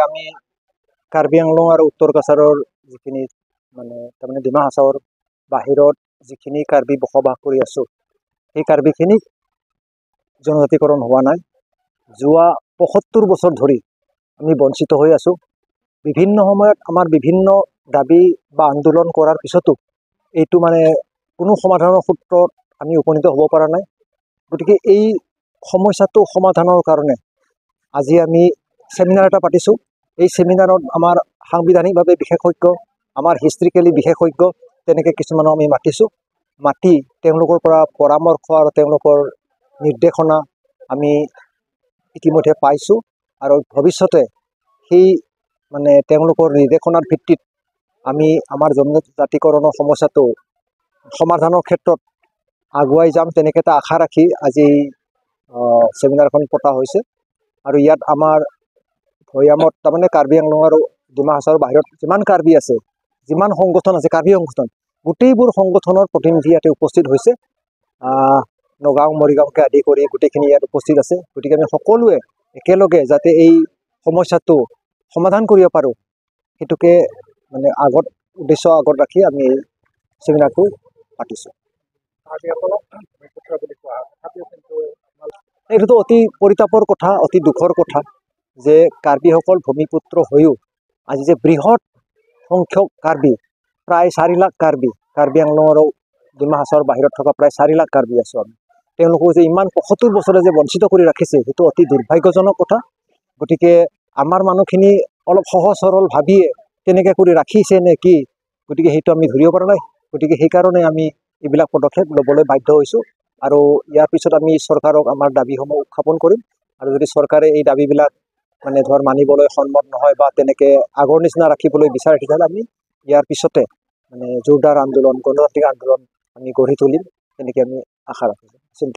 আমি কাৰ্বি আংলং আৰু উত্তৰ কাছাৰৰ যিখিনি মানে তাৰমানে ডিমা হাছাওৰ বাহিৰত যিখিনি কাৰ্বি বসবাস কৰি আছোঁ, সেই কাৰ্বিখিনি জনজাতিকৰণ হোৱা নাই। যোৱা ৭৫ বছৰ ধৰি আমি বঞ্চিত হৈ আছোঁ। বিভিন্ন সময়ত আমাৰ বিভিন্ন দাবী বা আন্দোলন কৰাৰ পিছতো এইটো মানে কোনো সমাধানৰ সূত্ৰত আমি উপনীত হ'ব পৰা নাই। গতিকে এই সমস্যাটো সমাধানৰ কাৰণে আজি আমি সেমিনাৰ এটা পাতিছোঁ। এই সেমিনাৰত আমাৰ সাংবিধানিকভাৱে বিশেষজ্ঞ, আমাৰ হিষ্ট্ৰিকেলি বিশেষজ্ঞ তেনেকৈ কিছুমানক আমি মাতি তেওঁলোকৰ পৰা পৰামৰ্শ আৰু তেওঁলোকৰ নিৰ্দেশনা আমি ইতিমধ্যে পাইছোঁ। আৰু ভৱিষ্যতে সেই মানে তেওঁলোকৰ নিৰ্দেশনাৰ ভিত্তিত আমি আমাৰ জনজাতিকৰণৰ সমস্যাটো সমাধানৰ ক্ষেত্ৰত আগুৱাই যাম, তেনেকৈ এটা আশা ৰাখি আজি সেমিনাৰখন পতা হৈছে। আৰু ইয়াত আমাৰ ভৈয়ামত তাৰমানে কাৰ্বি আংলং আৰু ডিমা হাছাওৰ বাহিৰত যিমান কাৰ্বি আছে, যিমান সংগঠন আছে, কাৰ্বি সংগঠন গোটেইবোৰ সংগঠনৰ প্ৰতিনিধি ইয়াতে উপস্থিত হৈছে। নগাঁও মৰিগাঁওকে আদি কৰি গোটেইখিনি ইয়াত উপস্থিত আছে। গতিকে আমি সকলোৱে একেলগে যাতে এই সমস্যাটো সমাধান কৰিব পাৰোঁ, সেইটোকে মানে উদ্দেশ্য আগত ৰাখি আমি এই সেমিনাৰটো পাতিছোঁ। এইটোতো অতি পৰিতাপৰ কথা, অতি দুখৰ কথা যে কাৰ্বিসকল ভূমিপুত্ৰ হৈও আজি যে বৃহৎ সংখ্যক কাৰ্বি, প্ৰায় 4 লাখ কাৰ্বি আংলং আৰু ডিমা হাছাওৰ বাহিৰত থকা প্ৰায় 4 লাখ কাৰ্বি আছোঁ আমি। তেওঁলোকক যে ইমান ৭৫ বছৰে যে বঞ্চিত কৰি ৰাখিছে, সেইটো অতি দুৰ্ভাগ্যজনক কথা। গতিকে আমাৰ মানুহখিনি অলপ সহজ সৰল ভাবিয়ে তেনেকৈ কৰি ৰাখিছে নে কি, গতিকে সেইটো আমি ধৰিব পৰা নাই। গতিকে সেইকাৰণে আমি এইবিলাক পদক্ষেপ ল'বলৈ বাধ্য হৈছোঁ। আৰু ইয়াৰ পিছত আমি চৰকাৰক আমাৰ দাবীসমূহ উত্থাপন কৰিম। আৰু যদি চৰকাৰে এই দাবীবিলাক মানে মানিবলৈ সন্মত নহয় বা তেনেকৈ আগৰ নিচিনা ৰাখিবলৈ বিচাৰে, তেতিয়াহ'লে আমি ইয়াৰ পিছতে মানে জোৰদাৰ আন্দোলন, গণতান্ত্ৰিক আন্দোলন আমি গঢ়ি তুলিম, তেনেকৈ আমি আশা ৰাখিছোঁ।